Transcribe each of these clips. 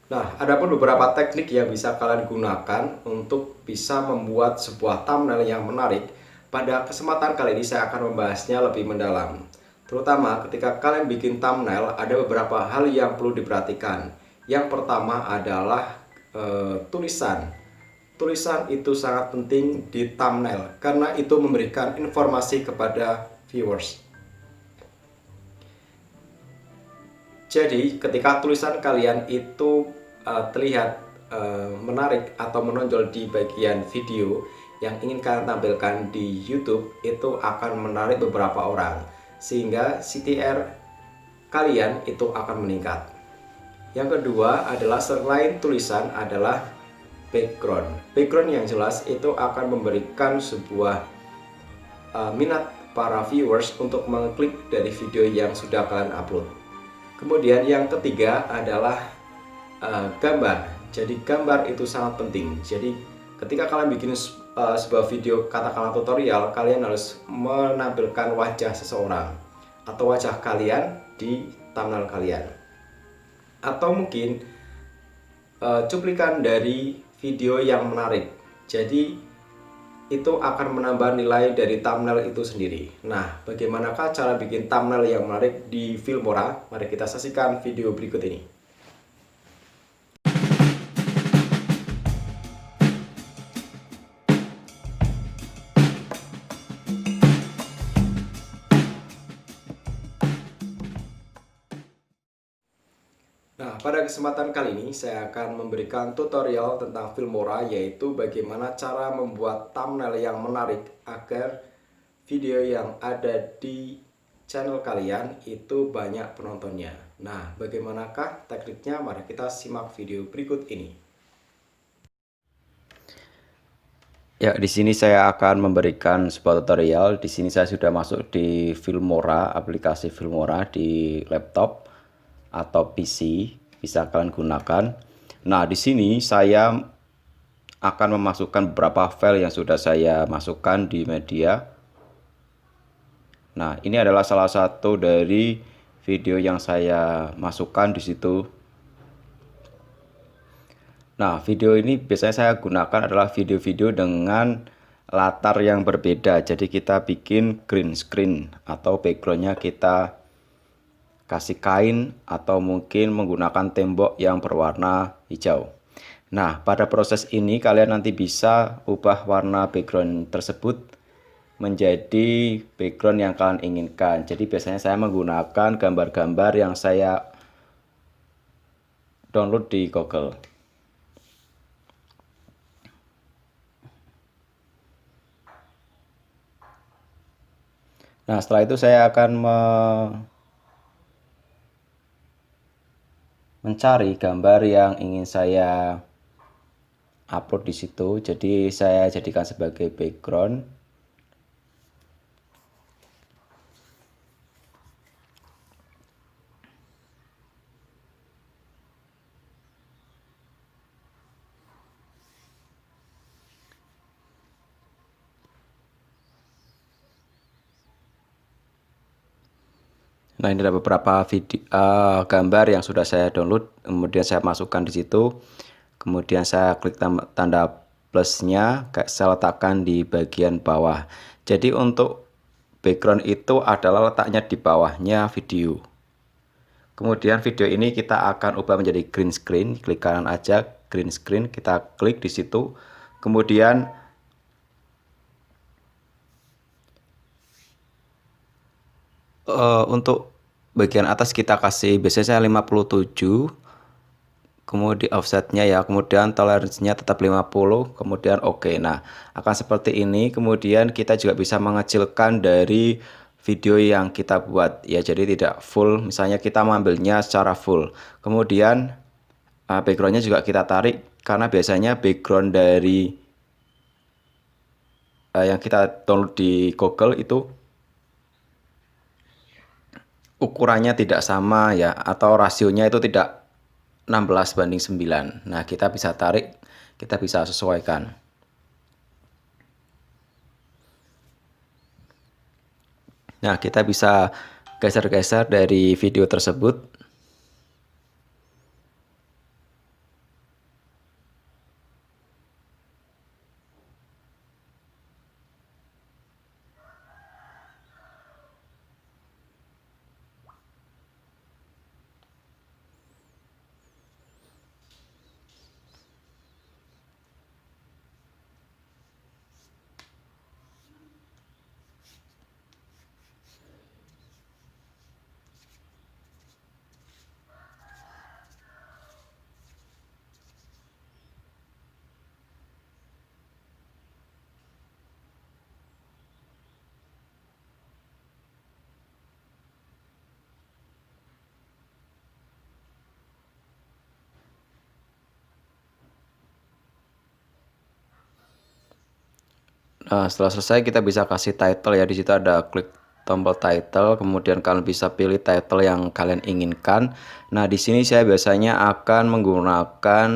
Nah, ada pun beberapa teknik yang bisa kalian gunakan untuk bisa membuat sebuah thumbnail yang menarik. Pada kesempatan kali ini saya akan membahasnya lebih mendalam. Terutama ketika kalian bikin thumbnail, ada beberapa hal yang perlu diperhatikan. Yang pertama adalah tulisan. Tulisan itu sangat penting di thumbnail karena itu memberikan informasi kepada viewers. Jadi ketika tulisan kalian itu terlihat menarik atau menonjol di bagian video yang ingin kalian tampilkan di YouTube, itu akan menarik beberapa orang sehingga CTR kalian itu akan meningkat. Yang kedua adalah selain tulisan adalah background. Background yang jelas itu akan memberikan sebuah minat para viewers untuk mengklik dari video yang sudah kalian upload. Kemudian yang ketiga adalah gambar. Jadi gambar itu sangat penting. Jadi ketika kalian bikin sebuah video katakanlah tutorial, kalian harus menampilkan wajah seseorang atau wajah kalian di thumbnail kalian. Atau mungkin cuplikan dari video yang menarik. Jadi itu akan menambah nilai dari thumbnail itu sendiri. Nah, bagaimanakah cara bikin thumbnail yang menarik di Filmora? Mari kita saksikan video berikut ini. Nah, pada kesempatan kali ini saya akan memberikan tutorial tentang Filmora, yaitu bagaimana cara membuat thumbnail yang menarik agar video yang ada di channel kalian itu banyak penontonnya. Nah, bagaimanakah tekniknya? Mari kita simak video berikut ini. Ya, di sini saya akan memberikan sebuah tutorial. Di sini saya sudah masuk di Filmora, aplikasi Filmora di laptop atau PC, bisa kalian gunakan. Nah, di sini saya akan memasukkan beberapa file yang sudah saya masukkan di media. Nah, ini adalah salah satu dari video yang saya masukkan di situ. Nah, video ini biasanya saya gunakan adalah video-video dengan latar yang berbeda. Jadi kita bikin green screen atau backgroundnya kita kasih kain atau mungkin menggunakan tembok yang berwarna hijau. Nah, pada proses ini kalian nanti bisa ubah warna background tersebut menjadi background yang kalian inginkan. Jadi biasanya saya menggunakan gambar-gambar yang saya download di Google. Nah, setelah itu saya akan mencari gambar yang ingin saya upload di situ. Jadi saya jadikan sebagai background. Nah, ini ada beberapa video, gambar yang sudah saya download, kemudian saya masukkan di situ. Kemudian saya klik tanda plusnya, saya letakkan di bagian bawah. Jadi untuk background itu adalah letaknya di bawahnya video. Kemudian video ini kita akan ubah menjadi green screen. Klik kanan aja, green screen, kita klik di situ. Kemudian untuk bagian atas kita kasih biasanya saya 57, kemudian offsetnya ya, kemudian toleransinya tetap 50, kemudian oke. Nah, akan seperti ini. Kemudian kita juga bisa mengecilkan dari video yang kita buat ya, jadi tidak full. Misalnya kita mengambilnya secara full, kemudian backgroundnya juga kita tarik, karena biasanya background dari yang kita download di Google itu ukurannya tidak sama ya, atau rasionya itu tidak 16:9. Nah, kita bisa tarik, kita bisa sesuaikan. Nah, kita bisa geser-geser dari video tersebut. Nah, setelah selesai kita bisa kasih title ya. Di situ ada klik tombol title, kemudian kalian bisa pilih title yang kalian inginkan. Nah, di sini saya biasanya akan menggunakan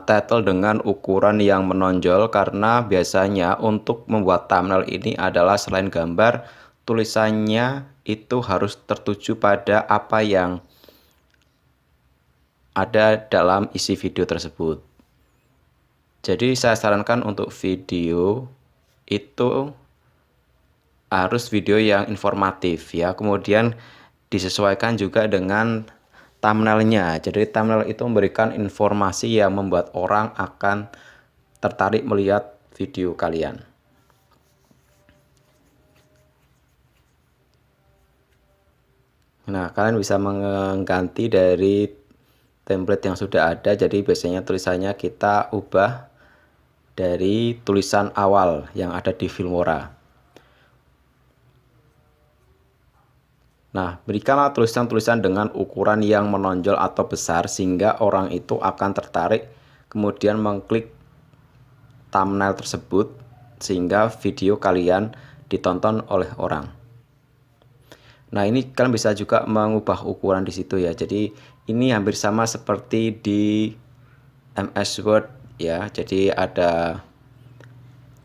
title dengan ukuran yang menonjol, karena biasanya untuk membuat thumbnail ini adalah selain gambar, tulisannya itu harus tertuju pada apa yang ada dalam isi video tersebut. Jadi saya sarankan untuk video itu harus video yang informatif ya. Kemudian disesuaikan juga dengan thumbnailnya. Jadi thumbnail itu memberikan informasi yang membuat orang akan tertarik melihat video kalian. Nah, kalian bisa mengganti dari template yang sudah ada. Jadi biasanya tulisannya kita ubah dari tulisan awal yang ada di Filmora. Nah, berikanlah tulisan-tulisan dengan ukuran yang menonjol atau besar sehingga orang itu akan tertarik kemudian mengklik thumbnail tersebut sehingga video kalian ditonton oleh orang. Nah, ini kalian bisa juga mengubah ukuran di situ ya. Jadi ini hampir sama seperti di MS Word ya. Jadi ada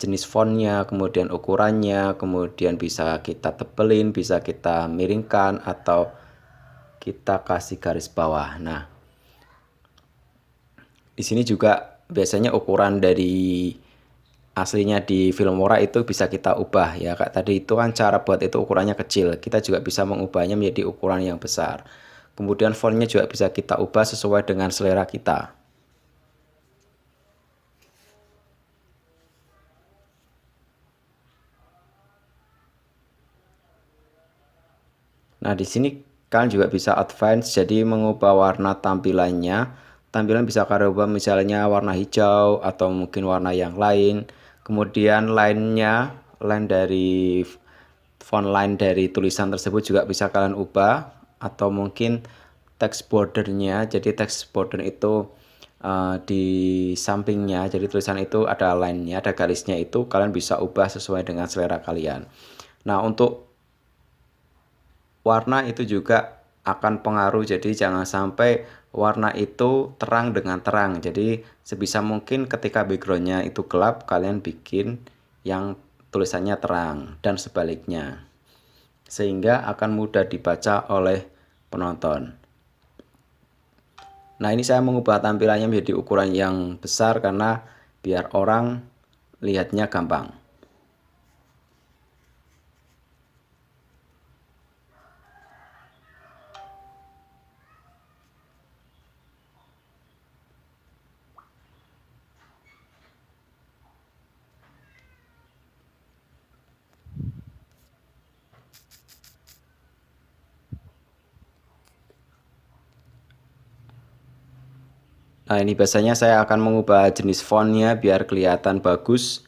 jenis fontnya, kemudian ukurannya, kemudian bisa kita tebelin, bisa kita miringkan, atau kita kasih garis bawah. Nah, di sini juga biasanya ukuran dari aslinya di Filmora itu bisa kita ubah ya. Kayak tadi itu kan cara buat itu ukurannya kecil, kita juga bisa mengubahnya menjadi ukuran yang besar. Kemudian fontnya juga bisa kita ubah sesuai dengan selera kita. Nah, di sini kalian juga bisa advance, jadi mengubah warna tampilannya. Tampilan bisa kalian ubah misalnya warna hijau atau mungkin warna yang lain. Kemudian line dari font line dari tulisan tersebut juga bisa kalian ubah, atau mungkin text bordernya. Jadi text border itu di sampingnya, jadi tulisan itu ada line-nya, ada garisnya, itu kalian bisa ubah sesuai dengan selera kalian. Nah, untuk warna itu juga akan pengaruh, jadi jangan sampai warna itu terang dengan terang. Jadi sebisa mungkin ketika backgroundnya itu gelap, kalian bikin yang tulisannya terang dan sebaliknya, sehingga akan mudah dibaca oleh penonton. Nah, ini saya mengubah tampilannya menjadi ukuran yang besar karena biar orang lihatnya gampang. Nah, ini biasanya saya akan mengubah jenis fontnya biar kelihatan bagus.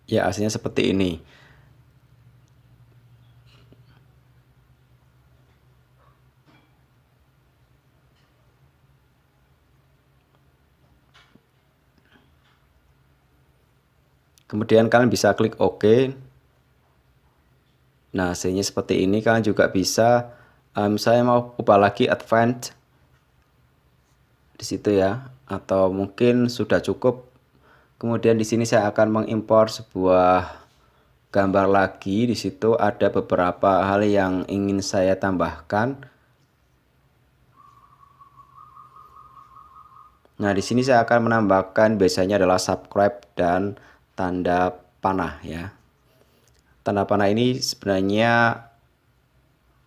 Ya, aslinya seperti ini. Kemudian kalian bisa klik OK. Nah, hasilnya seperti ini. Kalian juga bisa, saya mau ubah lagi advance di situ ya, atau mungkin sudah cukup. Kemudian di sini saya akan mengimpor sebuah gambar lagi. Di situ ada beberapa hal yang ingin saya tambahkan. Nah, di sini saya akan menambahkan biasanya adalah subscribe dan tanda panah ya. Tanda panah ini sebenarnya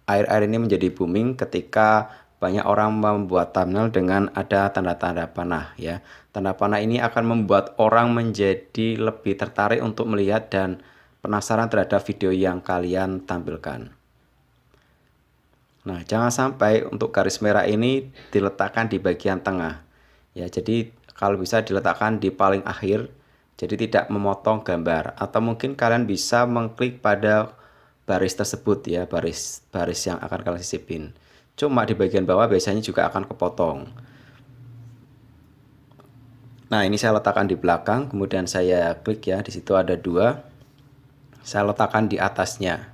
akhir-akhir ini menjadi booming ketika banyak orang membuat thumbnail dengan ada tanda-tanda panah ya. Tanda panah ini akan membuat orang menjadi lebih tertarik untuk melihat dan penasaran terhadap video yang kalian tampilkan. Nah, jangan sampai untuk garis merah ini diletakkan di bagian tengah. Ya, jadi kalau bisa diletakkan di paling akhir, jadi tidak memotong gambar. Atau mungkin kalian bisa mengklik pada baris tersebut ya, baris yang akan kalian sisipin. Cuma di bagian bawah biasanya juga akan kepotong. Nah, ini saya letakkan di belakang, kemudian saya klik ya, di situ ada 2. Saya letakkan di atasnya.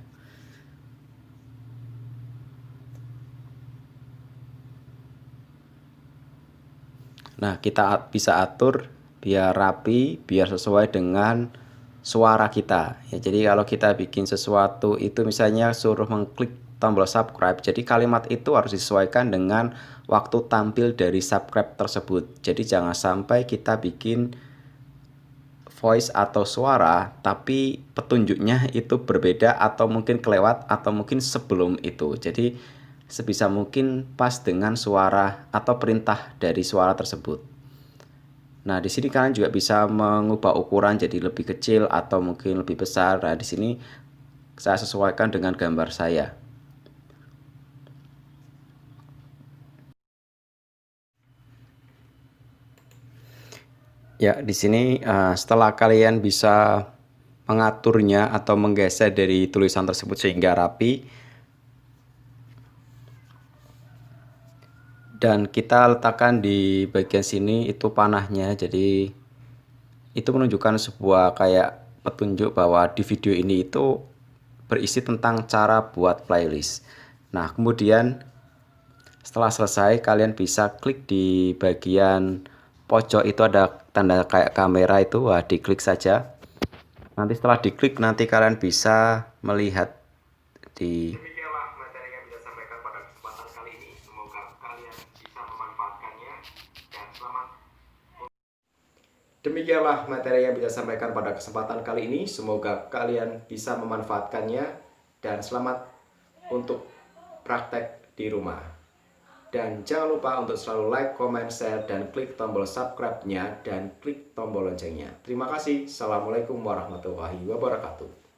Nah, kita bisa atur biar rapi, biar sesuai dengan suara kita. Ya, jadi kalau kita bikin sesuatu itu misalnya suruh mengklik tombol subscribe, jadi kalimat itu harus disesuaikan dengan waktu tampil dari subscribe tersebut. Jadi jangan sampai kita bikin voice atau suara tapi petunjuknya itu berbeda atau mungkin kelewat atau mungkin sebelum itu. Jadi sebisa mungkin pas dengan suara atau perintah dari suara tersebut. Nah, di sini kalian juga bisa mengubah ukuran jadi lebih kecil atau mungkin lebih besar. Nah, di sini saya sesuaikan dengan gambar saya. Ya, di sini setelah kalian bisa mengaturnya atau menggeser dari tulisan tersebut sehingga rapi, dan kita letakkan di bagian sini itu panahnya, jadi itu menunjukkan sebuah kayak petunjuk bahwa di video ini itu berisi tentang cara buat playlist. Nah, kemudian setelah selesai kalian bisa klik di bagian pojok itu ada tanda kayak kamera itu, wah, diklik saja. Nanti setelah diklik nanti kalian bisa melihat di Demikianlah materi yang bisa sampaikan pada kesempatan kali ini. Semoga kalian bisa memanfaatkannya dan selamat. Demikianlah materi yang bisa sampaikan pada kesempatan kali ini. Semoga kalian bisa memanfaatkannya dan selamat untuk praktek di rumah. Dan jangan lupa untuk selalu like, comment, share, dan klik tombol subscribe-nya dan klik tombol loncengnya. Terima kasih. Assalamualaikum warahmatullahi wabarakatuh.